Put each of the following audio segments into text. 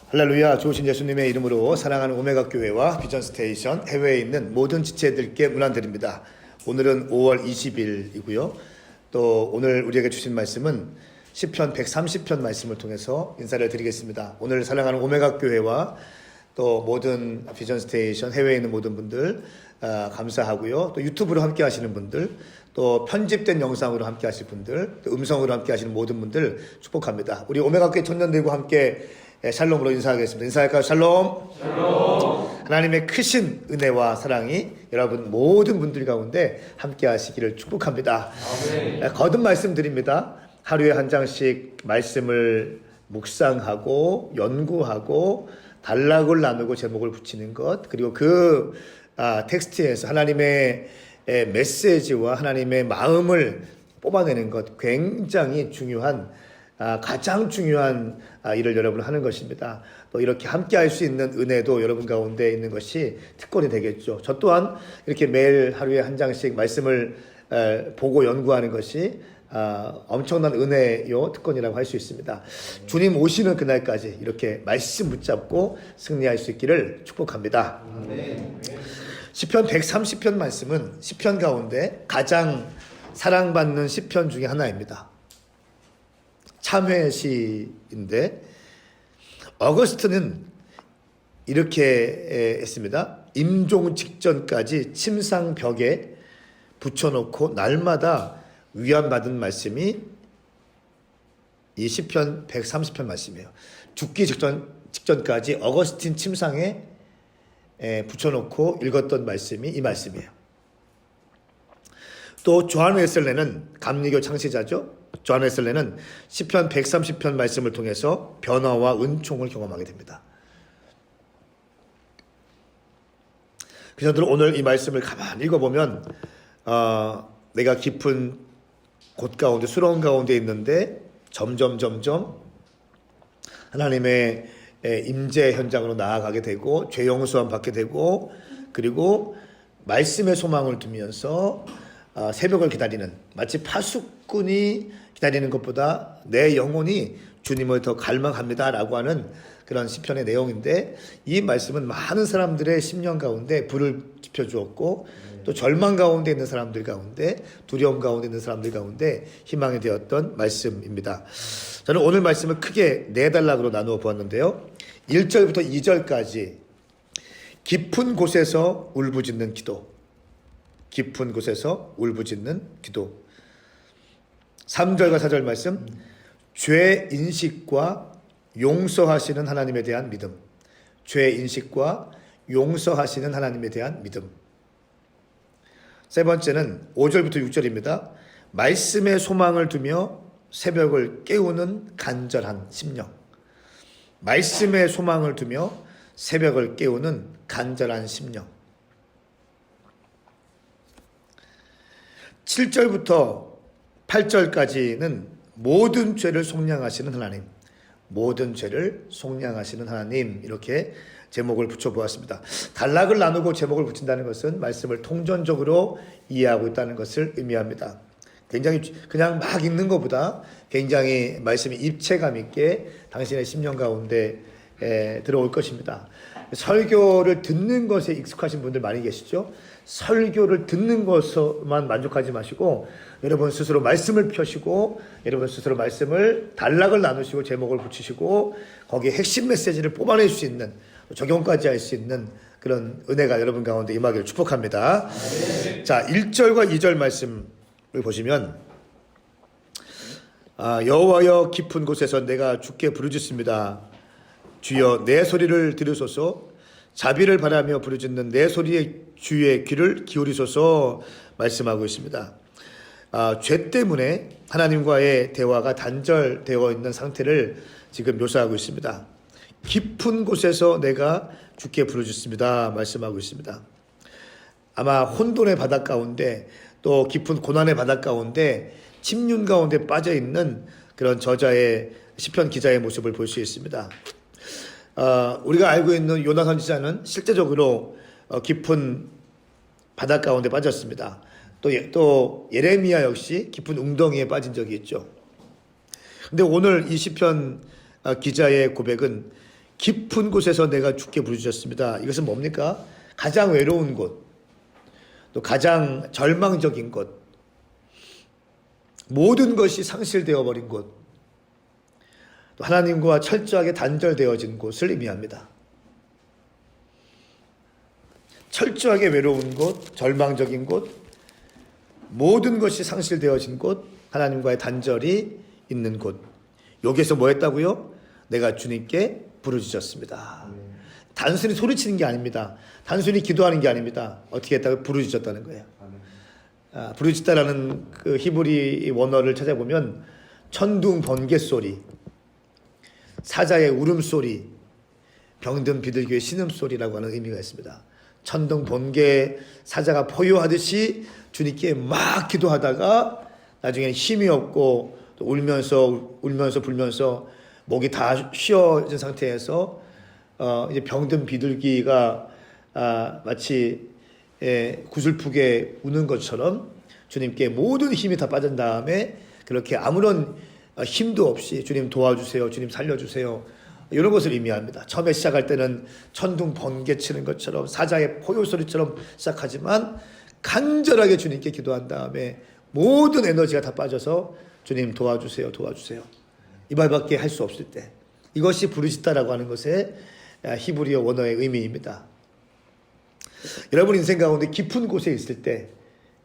할렐루야. 좋으신 예수님의 이름으로 사랑하는 오메가 교회와 비전 스테이션 해외에 있는 모든 지체들께 문안드립니다. 오늘은 5월 20일이고요. 또 오늘 우리에게 주신 말씀은 시편 130편 말씀을 통해서 인사를 드리겠습니다. 오늘 사랑하는 오메가 교회와 또 모든 비전 스테이션 해외에 있는 모든 분들 감사하고요. 또 유튜브로 함께 하시는 분들, 또 편집된 영상으로 함께 하실 분들, 또 음성으로 함께 하시는 모든 분들 축복합니다. 우리 오메가 교회 청년들과 함께 샬롬으로 인사하겠습니다. 인사할까요? 샬롬. 샬롬. 하나님의 크신 은혜와 사랑이 여러분 모든 분들 가운데 함께 하시기를 축복합니다. 아멘. 거듭 말씀드립니다. 하루에 한 장씩 말씀을 묵상하고 연구하고 단락을 나누고 제목을 붙이는 것, 그리고 그 텍스트에서 하나님의 메시지와 하나님의 마음을 뽑아내는 것, 굉장히 중요한 가장 중요한 일을 여러분 하는 것입니다. 또 이렇게 함께 할 수 있는 은혜도 여러분 가운데 있는 것이 특권이 되겠죠. 저 또한 이렇게 매일 하루에 한 장씩 말씀을 보고 연구하는 것이 엄청난 은혜요 특권이라고 할 수 있습니다. 주님 오시는 그날까지 이렇게 말씀 붙잡고 승리할 수 있기를 축복합니다. 시편 130편 말씀은 시편 가운데 가장 사랑받는 시편 중에 하나입니다. 참회시인데 어거스트는 이렇게 했습니다. 임종 직전까지 침상벽에 붙여놓고 날마다 위안받은 말씀이 이 시편 130편 말씀이에요. 죽기 직전까지 어거스틴 침상에 붙여놓고 읽었던 말씀이 이 말씀이에요. 또 조한 웨슬레는 감리교 창시자죠. 조한 웨슬레는 시편 130편 말씀을 통해서 변화와 은총을 경험하게 됩니다. 그래서 오늘 이 말씀을 가만히 읽어보면 내가 깊은 곳 가운데 수렁 가운데 있는데 점점 하나님의 임재 현장으로 나아가게 되고 죄 용서함 받게 되고 그리고 말씀의 소망을 두면서 새벽을 기다리는, 마치 파수꾼이 기다리는 것보다 내 영혼이 주님을 더 갈망합니다라고 하는 그런 시편의 내용인데, 이 말씀은 많은 사람들의 심령 가운데 불을 지펴주었고 또 절망 가운데 있는 사람들 가운데, 두려움 가운데 있는 사람들 가운데 희망이 되었던 말씀입니다. 저는 오늘 말씀을 크게 네 단락으로 나누어 보았는데요. 1절부터 2절까지 깊은 곳에서 울부짖는 기도, 깊은 곳에서 울부짖는 기도. 3절과 4절 말씀, 죄 인식과 용서하시는 하나님에 대한 믿음, 죄 인식과 용서하시는 하나님에 대한 믿음. 세 번째는 5절부터 6절입니다. 말씀의 소망을 두며 새벽을 깨우는 간절한 심령. 말씀의 소망을 두며 새벽을 깨우는 간절한 심령. 7절부터 8절까지는 모든 죄를 속량하시는 하나님, 모든 죄를 속량하시는 하나님, 이렇게 제목을 붙여보았습니다. 단락을 나누고 제목을 붙인다는 것은 말씀을 통전적으로 이해하고 있다는 것을 의미합니다. 굉장히 그냥 막 읽는 것보다 굉장히 말씀이 입체감 있게 당신의 심령 가운데 들어올 것입니다. 설교를 듣는 것에 익숙하신 분들 많이 계시죠? 설교를 듣는 것만 만족하지 마시고 여러분 스스로 말씀을 펴시고 여러분 스스로 말씀을 단락을 나누시고 제목을 붙이시고 거기에 핵심 메시지를 뽑아낼 수 있는, 적용까지 할 수 있는 그런 은혜가 여러분 가운데 임하기를 축복합니다. 네. 자, 1절과 2절 말씀을 보시면 여호와여 깊은 곳에서 내가 주께 부르짖습니다. 주여 내 소리를 들으소서. 자비를 바라며 부르짖는 내 소리에 주의 귀를 기울이소서 말씀하고 있습니다. 죄 때문에 하나님과의 대화가 단절되어 있는 상태를 지금 묘사하고 있습니다. 깊은 곳에서 내가 주께 부르짖습니다 말씀하고 있습니다. 아마 혼돈의 바닷 가운데 또 깊은 고난의 바닷 가운데 침륜 가운데 빠져있는 그런 저자의 시편 기자의 모습을 볼 수 있습니다. 우리가 알고 있는 요나 선지자는 실제적으로 깊은 바닷 가운데 빠졌습니다. 또 예레미야 역시 깊은 웅덩이에 빠진 적이 있죠. 근데 오늘 이 시편 기자의 고백은 깊은 곳에서 내가 주께 부르짖었습니다. 이것은 뭡니까? 가장 외로운 곳, 또 가장 절망적인 곳, 모든 것이 상실되어 버린 곳, 또 하나님과 철저하게 단절되어진 곳을 의미합니다. 철저하게 외로운 곳, 절망적인 곳, 모든 것이 상실되어진 곳, 하나님과의 단절이 있는 곳. 여기에서 뭐 했다고요? 내가 주님께 부르짖었습니다. 단순히 소리치는 게 아닙니다. 단순히 기도하는 게 아닙니다. 어떻게 했다고? 부르짖었다는 거예요. 부르짖다라는 그 히브리 원어를 찾아보면 천둥 번개 소리, 사자의 울음소리, 병든 비둘기의 신음소리라고 하는 의미가 있습니다. 천둥 번개, 사자가 포효하듯이 주님께 막 기도하다가 나중에 힘이 없고 또 울면서 불면서 목이 다 쉬어진 상태에서 이제 병든 비둘기가 마치 구슬프게 우는 것처럼 주님께 모든 힘이 다 빠진 다음에 그렇게 아무런 힘도 없이 주님 도와주세요, 주님 살려주세요, 이런 것을 의미합니다. 처음에 시작할 때는 천둥 번개 치는 것처럼 사자의 포효 소리처럼 시작하지만 간절하게 주님께 기도한 다음에 모든 에너지가 다 빠져서 주님 도와주세요, 도와주세요, 이 말밖에 할 수 없을 때, 이것이 부르짖다라고 하는 것의 히브리어 원어의 의미입니다. 여러분 인생 가운데 깊은 곳에 있을 때,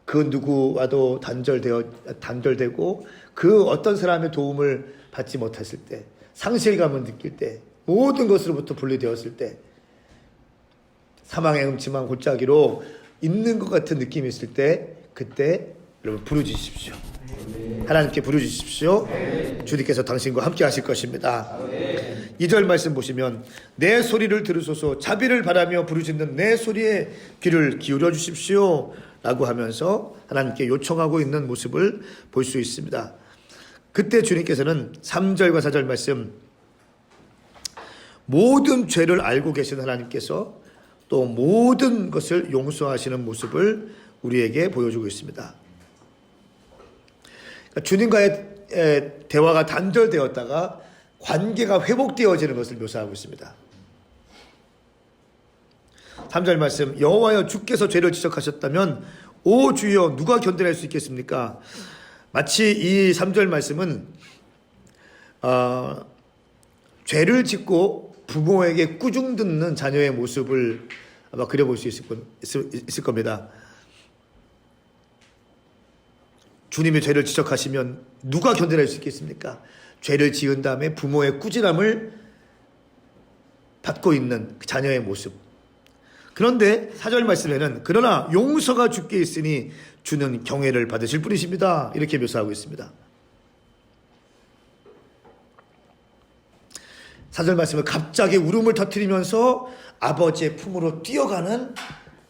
그 누구와도 단절되고 그 어떤 사람의 도움을 받지 못했을 때, 상실감을 느낄 때, 모든 것으로부터 분리되었을 때, 사망의 음침한 골짜기로 있는 것 같은 느낌이 있을 때, 그때 여러분 부르짖으십시오. 하나님께 부르짖으십시오. 주님께서 당신과 함께 하실 것입니다. 2절 말씀 보시면 내 소리를 들으소서, 자비를 바라며 부르짖는 내 소리에 귀를 기울여 주십시오 라고 하면서 하나님께 요청하고 있는 모습을 볼 수 있습니다. 그때 주님께서는 3절과 4절 말씀, 모든 죄를 알고 계신 하나님께서 또 모든 것을 용서하시는 모습을 우리에게 보여주고 있습니다. 그러니까 주님과의 대화가 단절되었다가 관계가 회복되어지는 것을 묘사하고 있습니다. 3절 말씀, 여호와여 주께서 죄를 지적하셨다면 오 주여 누가 견뎌낼 수 있겠습니까? 마치 이 3절 말씀은 죄를 짓고 부모에게 꾸중 듣는 자녀의 모습을 아마 그려볼 수 있을 겁니다. 주님의 죄를 지적하시면 누가 견뎌낼 수 있겠습니까? 죄를 지은 다음에 부모의 꾸지람을 받고 있는 그 자녀의 모습. 그런데 4절 말씀에는 그러나 용서가 주께 있으니 주는 경외를 받으실 분이십니다, 이렇게 묘사하고 있습니다. 4절 말씀은 갑자기 울음을 터뜨리면서 아버지의 품으로 뛰어가는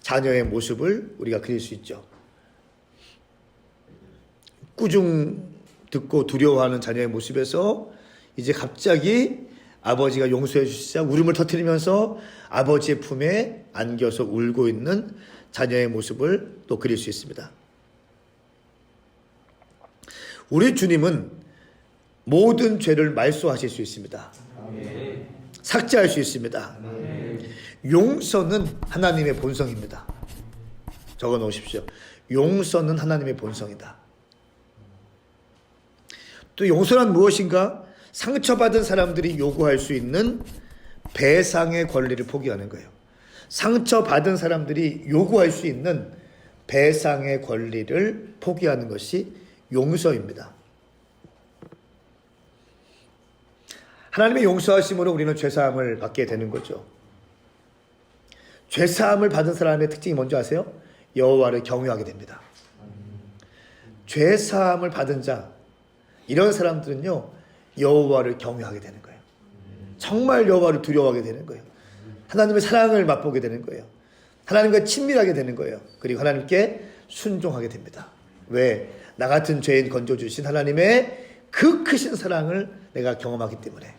자녀의 모습을 우리가 그릴 수 있죠. 꾸중 듣고 두려워하는 자녀의 모습에서 이제 갑자기 아버지가 용서해 주시자 울음을 터뜨리면서 아버지의 품에 안겨서 울고 있는 자녀의 모습을 또 그릴 수 있습니다. 우리 주님은 모든 죄를 말소하실 수 있습니다. 삭제할 수 있습니다. 용서는 하나님의 본성입니다. 적어 놓으십시오. 용서는 하나님의 본성이다. 또 용서란 무엇인가? 상처받은 사람들이 요구할 수 있는 배상의 권리를 포기하는 거예요. 상처받은 사람들이 요구할 수 있는 배상의 권리를 포기하는 것이 용서입니다. 하나님의 용서하심으로 우리는 죄사함을 받게 되는 거죠. 죄사함을 받은 사람의 특징이 뭔지 아세요? 여호와를 경외하게 됩니다. 죄사함을 받은 자, 이런 사람들은요 여호와를 경외하게 되는 거예요. 정말 여호와를 두려워하게 되는 거예요. 하나님의 사랑을 맛보게 되는 거예요. 하나님과 친밀하게 되는 거예요. 그리고 하나님께 순종하게 됩니다. 왜? 나 같은 죄인 건져주신 하나님의 그 크신 사랑을 내가 경험하기 때문에.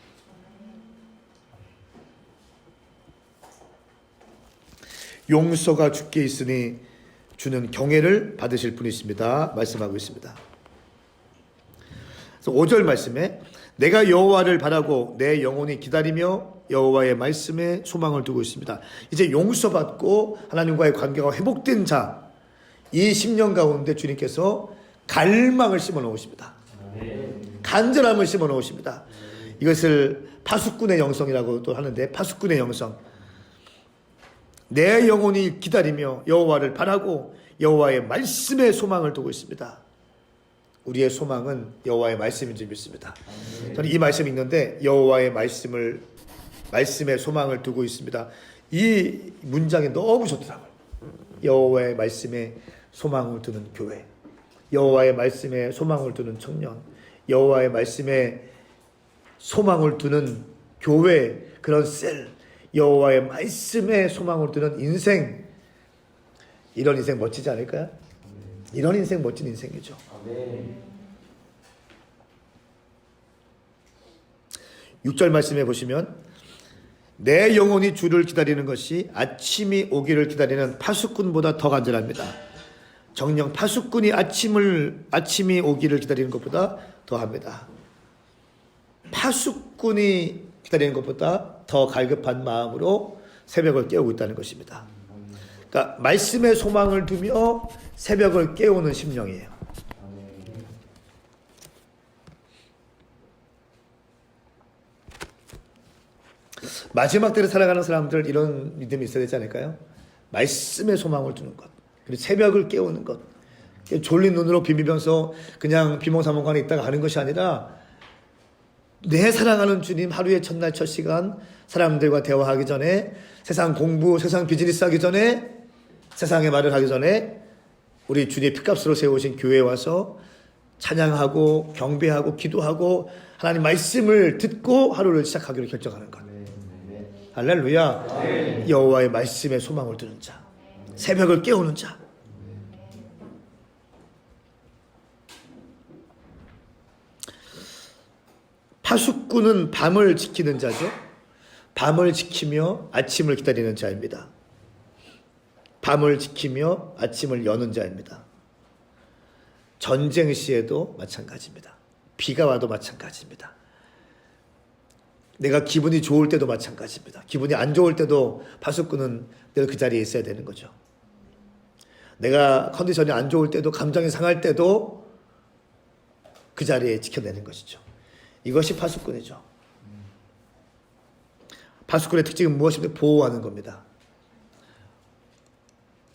용서가 주께 있으니 주는 경외를 받으실 분이십니다, 말씀하고 있습니다. 그래서 5절 말씀에 내가 여호와를 바라고 내 영혼이 기다리며 여호와의 말씀에 소망을 두고 있습니다. 이제 용서받고 하나님과의 관계가 회복된 자, 이 10년 가운데 주님께서 갈망을 심어 놓으십니다. 간절함을 심어 놓으십니다. 이것을 파수꾼의 영성이라고 또 하는데, 파수꾼의 영성. 내 영혼이 기다리며 여호와를 바라고 여호와의 말씀에 소망을 두고 있습니다. 우리의 소망은 여호와의 말씀인 줄 믿습니다. 저는 이 말씀 읽는데 여호와의 말씀에 소망을 두고 있습니다. 이 문장이 너무 좋더라고요. 여호와의 말씀에 소망을 두는 교회, 여호와의 말씀에 소망을 두는 청년, 여호와의 말씀에 소망을 두는 교회, 그런 셀, 여호와의 말씀에 소망을 두는 인생, 이런 인생 멋지지 않을까요? 이런 인생 멋진 인생이죠. 6절 말씀해 보시면 내 영혼이 주를 기다리는 것이 아침이 오기를 기다리는 파수꾼보다 더 간절합니다. 정녕 파수꾼이 아침이 오기를 기다리는 것보다 더합니다. 파수꾼이 기다리는 것보다 더 갈급한 마음으로 새벽을 깨우고 있다는 것입니다. 그러니까 말씀에 소망을 두며 새벽을 깨우는 심령이에요. 마지막 때를 살아가는 사람들, 이런 믿음이 있어야 되지 않을까요? 말씀에 소망을 두는 것, 그리고 새벽을 깨우는 것. 졸린 눈으로 비비면서 그냥 비몽사몽간에 있다가 가는 것이 아니라, 내 사랑하는 주님, 하루의 첫날 첫 시간 사람들과 대화하기 전에, 세상 공부, 세상 비즈니스 하기 전에, 세상의 말을 하기 전에 우리 주님의 핏값으로 세우신 교회에 와서 찬양하고 경배하고 기도하고 하나님 말씀을 듣고 하루를 시작하기로 결정하는 것. 할렐루야. 여호와의 말씀에 소망을 두는 자, 새벽을 깨우는 자. 파수꾼은 밤을 지키는 자죠. 밤을 지키며 아침을 기다리는 자입니다. 밤을 지키며 아침을 여는 자입니다. 전쟁 시에도 마찬가지입니다. 비가 와도 마찬가지입니다. 내가 기분이 좋을 때도 마찬가지입니다. 기분이 안 좋을 때도 파수꾼은 늘 그 자리에 있어야 되는 거죠. 내가 컨디션이 안 좋을 때도, 감정이 상할 때도 그 자리에 지켜내는 것이죠. 이것이 파수꾼이죠. 파수꾼의 특징은 무엇입니까? 보호하는 겁니다.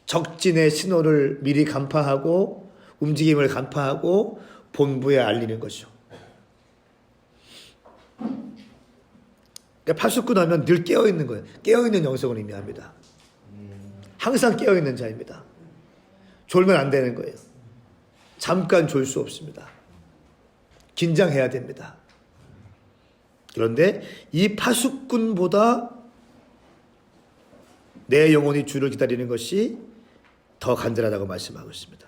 적진의 신호를 미리 간파하고 움직임을 간파하고 본부에 알리는 것이죠. 그러니까 파수꾼 하면 늘 깨어있는 거예요. 깨어있는 영성을 의미합니다. 항상 깨어있는 자입니다. 졸면 안 되는 거예요. 잠깐 졸 수 없습니다. 긴장해야 됩니다. 그런데 이 파수꾼보다 내 영혼이 주를 기다리는 것이 더 간절하다고 말씀하고 있습니다.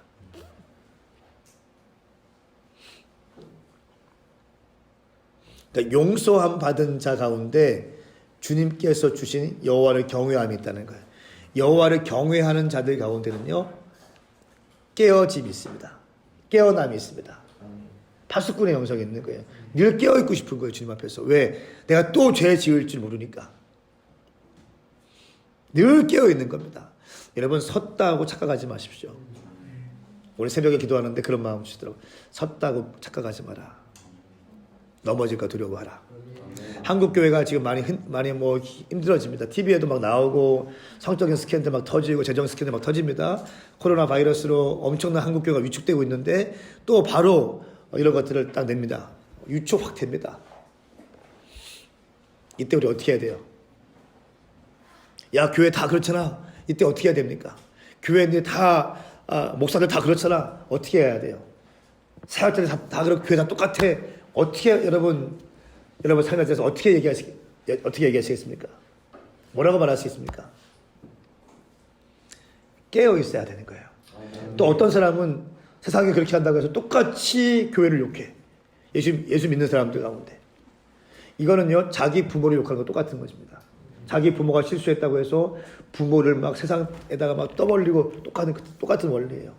그러니까 용서함 받은 자 가운데 주님께서 주신 여호와를 경외함이 있다는 거예요. 여호와를 경외하는 자들 가운데는요, 깨어짐이 있습니다. 깨어남이 있습니다. 파수꾼의 영성이 있는 거예요. 늘 깨어있고 싶은 거예요, 주님 앞에서. 왜? 내가 또 죄 지을 줄 모르니까. 늘 깨어있는 겁니다. 여러분, 섰다고 착각하지 마십시오. 오늘 새벽에 기도하는데 그런 마음 주시더라고요. 섰다고 착각하지 마라. 넘어질까 두려워하라. 한국 교회가 지금 많이 힘들어집니다. TV에도 막 나오고 성적인 스캔들 막 터지고 재정 스캔들 막 터집니다. 코로나 바이러스로 엄청난 한국 교회가 위축되고 있는데 또 바로 이런 것들을 딱 냅니다. 유축 확 됩니다. 이때 우리 어떻게 해야 돼요? 야, 교회 다 그렇잖아. 이때 어떻게 해야 됩니까? 교회인들 다 목사들 다 그렇잖아. 어떻게 해야 돼요? 사역자들 다 그렇고 교회 다 똑같아. 어떻게 여러분 삶에 대해서 어떻게 얘기하시겠습니까? 뭐라고 말하시겠습니까? 깨어 있어야 되는 거예요. 또 어떤 사람은 세상이 그렇게 한다고 해서 똑같이 교회를 욕해. 예수 믿는 사람들 가운데. 이거는요, 자기 부모를 욕하는 거 똑같은 것입니다. 자기 부모가 실수했다고 해서 부모를 막 세상에다가 막 떠벌리고 똑같은 원리예요.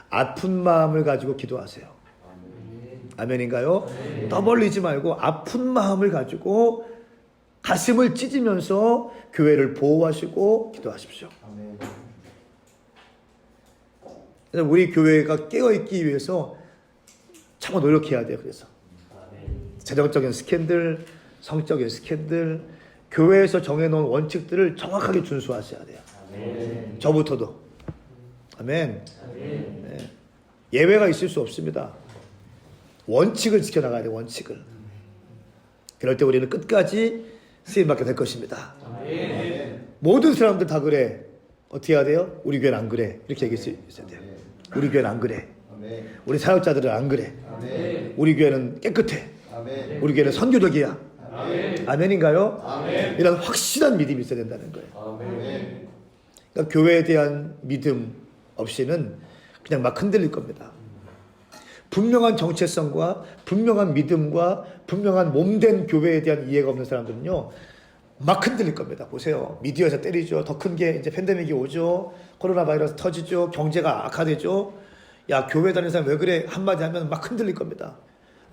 아픈 마음을 가지고 기도하세요. 아멘인가요? 떠벌리지 말고 아픈 마음을 가지고 가슴을 찢으면서 교회를 보호하시고 기도하십시오. 그래서 우리 교회가 깨어있기 위해서 참 노력해야 돼요. 그래서 재정적인 스캔들, 성적인 스캔들, 교회에서 정해놓은 원칙들을 정확하게 준수하셔야 돼요. 저부터도. 아멘. 네. 예외가 있을 수 없습니다. 원칙을 지켜나가야 돼요. 원칙을. 그럴 때 우리는 끝까지 쓰임받게 될 것입니다. 모든 사람들 다 그래. 어떻게 해야 돼요? 우리 교회는 안 그래. 이렇게 얘기할 수 있어야 돼요. 우리 교회는 안 그래. 우리 사역자들은 안 그래. 우리 교회는 깨끗해. 우리 교회는 선교적이야. 아멘인가요? 이런 확실한 믿음이 있어야 된다는 거예요. 그러니까 교회에 대한 믿음 없이는 그냥 막 흔들릴 겁니다. 분명한 정체성과 분명한 믿음과 분명한 몸된 교회에 대한 이해가 없는 사람들은요, 막 흔들릴 겁니다. 보세요. 미디어에서 때리죠. 더 큰 게 이제 팬데믹이 오죠. 코로나 바이러스 터지죠. 경제가 악화되죠. 야, 교회 다니는 사람 왜 그래? 한마디 하면 막 흔들릴 겁니다.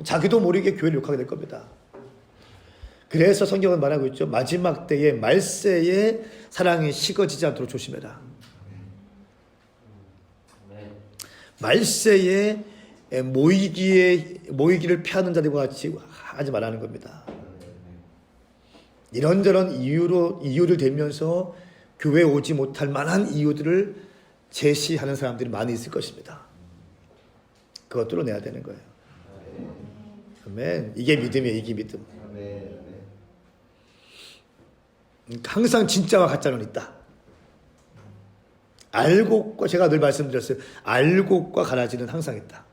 자기도 모르게 교회를 욕하게 될 겁니다. 그래서 성경은 말하고 있죠. 마지막 때에 말세에 사랑이 식어지지 않도록 조심해라. 말세에 모이기를 피하는 자들과 같이 하지 말라는 겁니다. 이런저런 이유를 대면서 교회에 오지 못할 만한 이유들을 제시하는 사람들이 많이 있을 것입니다. 그것 뚫어내야 되는 거예요. 아멘. 이게 믿음이에요. 이게 믿음. 항상 진짜와 가짜는 있다. 알곡과, 제가 늘 말씀드렸어요. 알곡과 가라지는 항상 있다.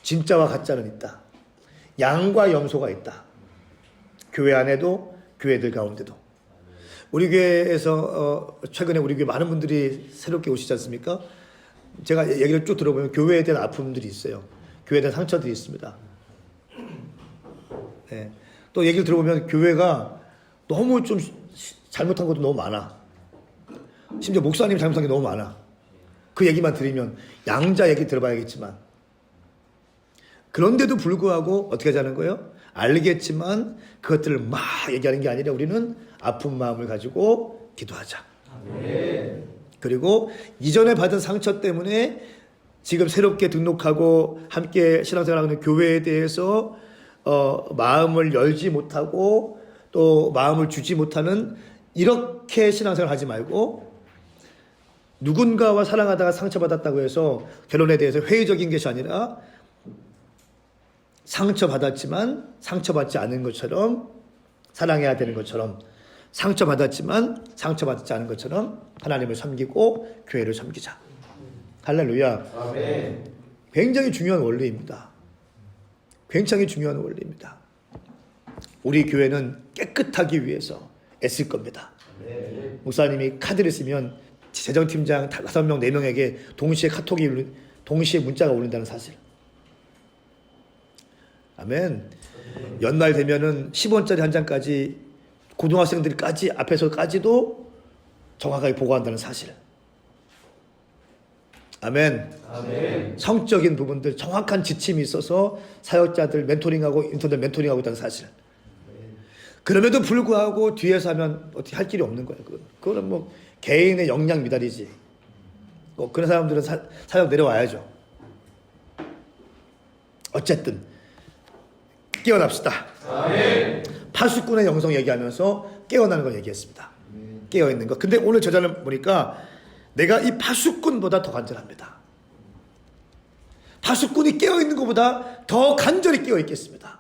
진짜와 가짜는 있다. 양과 염소가 있다. 교회 안에도 교회들 가운데도. 우리 교회에서 최근에 우리 교회 많은 분들이 새롭게 오시지 않습니까? 제가 얘기를 쭉 들어보면 교회에 대한 아픔들이 있어요. 교회에 대한 상처들이 있습니다. 네. 또 얘기를 들어보면 교회가 너무 좀 잘못한 것도 너무 많아. 심지어 목사님이 잘못한 게 너무 많아. 그 얘기만 들으면 양자 얘기 들어봐야겠지만, 그런데도 불구하고 어떻게 하자는 거예요? 알겠지만 그것들을 막 얘기하는 게 아니라 우리는 아픈 마음을 가지고 기도하자. 그리고 이전에 받은 상처 때문에 지금 새롭게 등록하고 함께 신앙생활하는 교회에 대해서 마음을 열지 못하고 또 마음을 주지 못하는, 이렇게 신앙생활 하지 말고, 누군가와 사랑하다가 상처받았다고 해서 결혼에 대해서 회의적인 것이 아니라 상처받았지만 상처받지 않은 것처럼 사랑해야 되는 것처럼, 상처받았지만 상처받지 않은 것처럼 하나님을 섬기고 교회를 섬기자. 할렐루야. 아멘. 굉장히 중요한 원리입니다. 굉장히 중요한 원리입니다. 우리 교회는 깨끗하기 위해서 애쓸 겁니다. 목사님이 카드를 쓰면 재정팀장 5명, 4명에게 동시에 문자가 오른다는 사실. 아멘. 연말 되면은 10원짜리 한 장까지 고등학생들까지 앞에서까지도 정확하게 보고한다는 사실. 아멘. 아멘. 성적인 부분들 정확한 지침이 있어서 사역자들 멘토링하고 인턴들 멘토링하고 있다는 사실. 그럼에도 불구하고 뒤에서 하면 어떻게 할 길이 없는 거예요. 그거는 뭐 개인의 역량 미달이지. 그런 사람들은 사역 내려와야죠. 어쨌든 깨어납시다. 아멘. 파수꾼의 영성 얘기하면서 깨어나는 걸 얘기했습니다. 깨어있는 거. 근데 오늘 저자를 보니까 내가 이 파수꾼보다 더 간절합니다. 파수꾼이 깨어있는 것보다 더 간절히 깨어있겠습니다.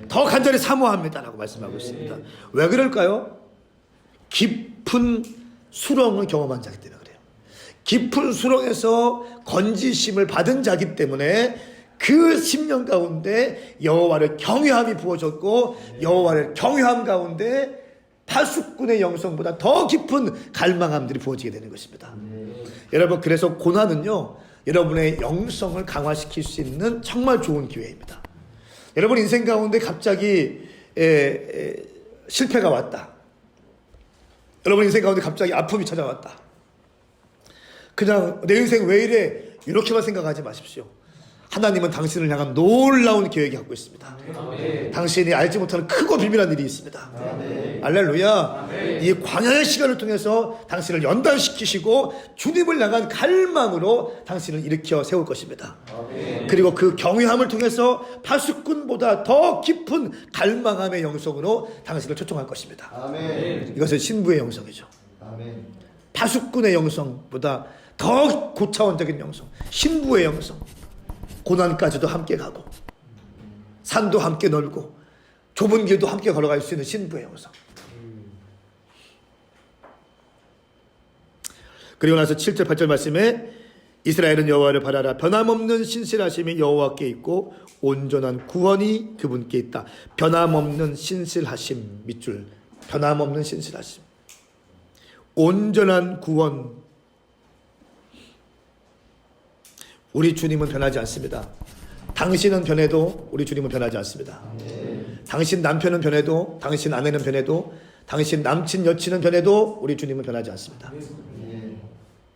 더 간절히 사모합니다라고 말씀하고 있습니다. 왜 그럴까요? 깊은 수렁을 경험한 자기 때문에 그래요. 깊은 수렁에서 건지심을 받은 자기 때문에 그 10년 가운데 여호와를 경외함이 부어졌고, 여호와를 경외함 가운데 파수꾼의 영성보다 더 깊은 갈망함들이 부어지게 되는 것입니다. 여러분, 그래서 고난은요, 여러분의 영성을 강화시킬 수 있는 정말 좋은 기회입니다. 여러분 인생 가운데 갑자기 실패가 왔다. 여러분 인생 가운데 갑자기 아픔이 찾아왔다. 그냥 내 인생 왜 이래 이렇게만 생각하지 마십시오. 하나님은 당신을 향한 놀라운 계획이 갖고 있습니다. 당신이 알지 못하는 크고 비밀한 일이 있습니다. 할렐루야. 이 광야의 시간을 통해서 당신을 연단시키시고 주님을 향한 갈망으로 당신을 일으켜 세울 것입니다. 그리고 그 경외함을 통해서 파수꾼보다 더 깊은 갈망함의 영성으로 당신을 초청할 것입니다. 이것은 신부의 영성이죠. 파수꾼의 영성보다 더 고차원적인 영성, 신부의 영성. 고난까지도 함께 가고 산도 함께 넓고 좁은 길도 함께 걸어갈 수 있는 신부의 영성. 그리고 나서 7절 8절 말씀에 이스라엘은 여호와를 바라라. 변함없는 신실하심이 여호와께 있고 온전한 구원이 그분께 있다. 변함없는 신실하심 밑줄. 변함없는 신실하심. 온전한 구원. 우리 주님은 변하지 않습니다. 당신은 변해도 우리 주님은 변하지 않습니다. 당신 남편은 변해도, 당신 아내는 변해도, 당신 남친 여친은 변해도 우리 주님은 변하지 않습니다.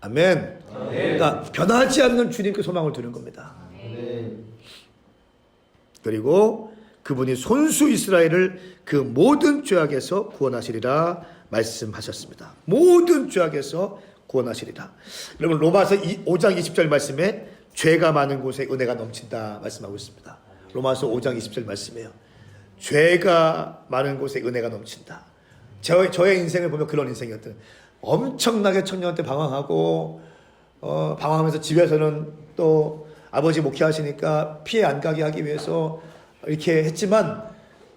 아멘. 그러니까 변하지 않는 주님께 소망을 두는 겁니다. 그리고 그분이 손수 이스라엘을 그 모든 죄악에서 구원하시리라 말씀하셨습니다. 모든 죄악에서 구원하시리라. 여러분 로마서 5장 20절 말씀에 죄가 많은 곳에 은혜가 넘친다 말씀하고 있습니다. 로마서 5장 20절 말씀이에요. 죄가 많은 곳에 은혜가 넘친다. 저의 인생을 보면 그런 인생이었던, 엄청나게 청년 때 방황하고 방황하면서 집에서는 또 아버지 목회하시니까 피해 안 가게 하기 위해서 이렇게 했지만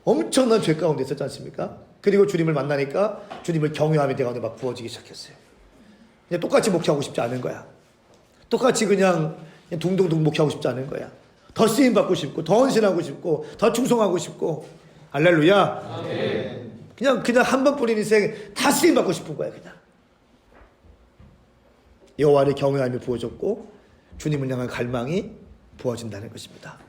엄청난 죄 가운데 있었지 않습니까? 그리고 주님을 만나니까 주님을 경외함이 내 가운데 막 부어지기 시작했어요. 그냥 똑같이 목회하고 싶지 않은 거야. 똑같이 그냥 둥둥둥 목회하고 싶지 않은 거야. 더 쓰임 받고 싶고, 더 헌신하고 싶고, 더 충성하고 싶고. 할렐루야. 그냥 한 번뿐인 인생 다 쓰임 받고 싶은 거야. 그냥 여호와를 경외함이 부어졌고 주님을 향한 갈망이 부어진다는 것입니다.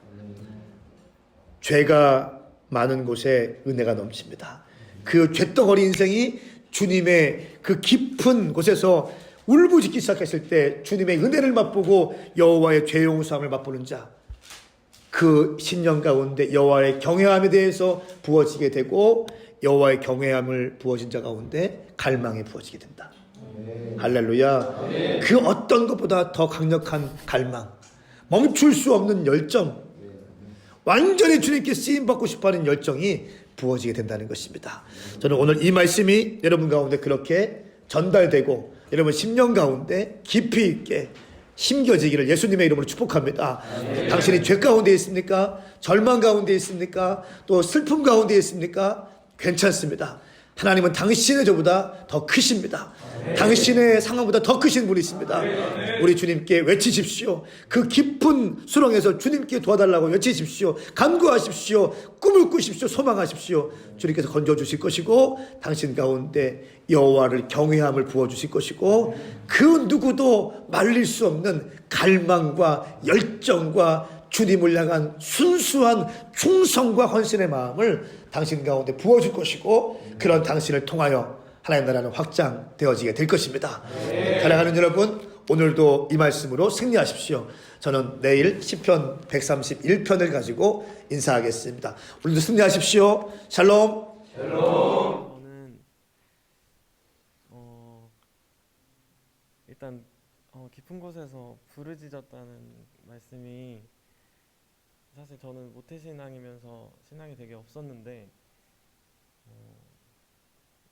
죄가 많은 곳에 은혜가 넘칩니다. 그 죄덩어리 인생이 주님의 그 깊은 곳에서 울부짖기 시작했을 때 주님의 은혜를 맛보고 여호와의 죄 용서함을 맛보는 자, 그 신령 가운데 여호와의 경외함에 대해서 부어지게 되고 여호와의 경외함을 부어진 자 가운데 갈망이 부어지게 된다. 할렐루야. 그 어떤 것보다 더 강력한 갈망, 멈출 수 없는 열정, 완전히 주님께 쓰임받고 싶어하는 열정이 부어지게 된다는 것입니다. 저는 오늘 이 말씀이 여러분 가운데 그렇게 전달되고 여러분 심령 가운데 깊이 있게 심겨지기를 예수님의 이름으로 축복합니다. 당신이 죄 가운데 있습니까? 절망 가운데 있습니까? 또 슬픔 가운데 있습니까? 괜찮습니다. 하나님은 당신의 죄보다 더 크십니다. 당신의 상황보다 더 크신 분이 있습니다. 우리 주님께 외치십시오. 그 깊은 수렁에서 주님께 도와달라고 외치십시오. 간구하십시오. 꿈을 꾸십시오. 소망하십시오. 주님께서 건져주실 것이고 당신 가운데 여호와를 경외함을 부어주실 것이고 그 누구도 말릴 수 없는 갈망과 열정과 주님을 향한 순수한 충성과 헌신의 마음을 당신 가운데 부어줄 것이고 그런 당신을 통하여 하나님 나라는 확장되어지게 될 것입니다. 사랑하는 여러분, 오늘도 이 말씀으로 승리하십시오. 저는 내일 시편 131편을 가지고 인사하겠습니다. 오늘도 승리하십시오. 샬롬. 저는 일단 깊은 곳에서 부르짖었다는 말씀이 사실 저는 모태신앙이면서 신앙이 되게 없었는데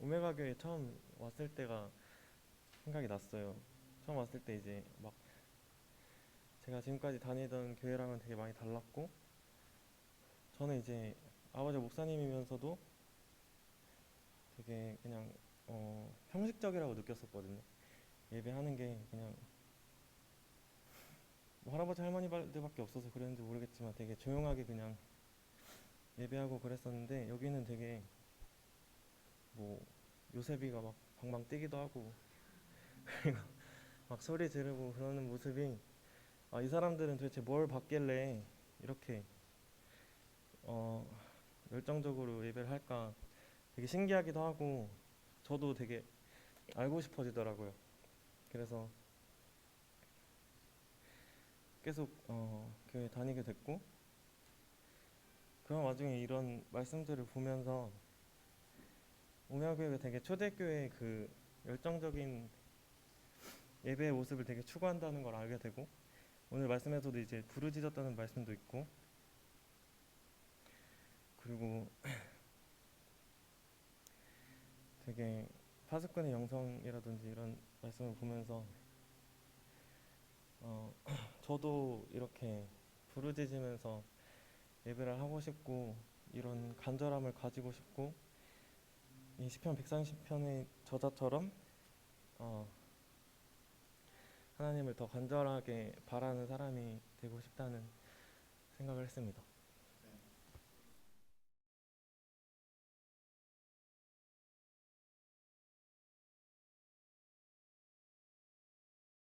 오메가 교회 처음 왔을 때가 생각이 났어요. 처음 왔을 때 이제 막 제가 지금까지 다니던 교회랑은 되게 많이 달랐고 저는 이제 아버지 목사님이면서도 되게 그냥 형식적이라고 느꼈었거든요. 예배하는 게 그냥 뭐 할아버지 할머니들밖에 없어서 그랬는지 모르겠지만 되게 조용하게 그냥 예배하고 그랬었는데 여기는 되게 뭐 요셉이가 막 방방 뛰기도 하고 그리고 막 소리 지르고 그러는 모습이 이 사람들은 도대체 뭘 받길래 이렇게 열정적으로 예배를 할까 되게 신기하기도 하고 저도 되게 알고 싶어지더라고요. 그래서 계속 교회 다니게 됐고, 그런 와중에 이런 말씀들을 보면서 오메가교회가 되게 초대교회의 그 열정적인 예배의 모습을 되게 추구한다는 걸 알게 되고, 오늘 말씀에서도 이제 부르짖었다는 말씀도 있고, 그리고 되게 파수꾼의 영성이라든지 이런 말씀을 보면서 저도 이렇게 부르짖으면서 예배를 하고 싶고, 이런 간절함을 가지고 싶고, 이 시편 130편의 저자처럼 하나님을 더 간절하게 바라는 사람이 되고 싶다는 생각을 했습니다.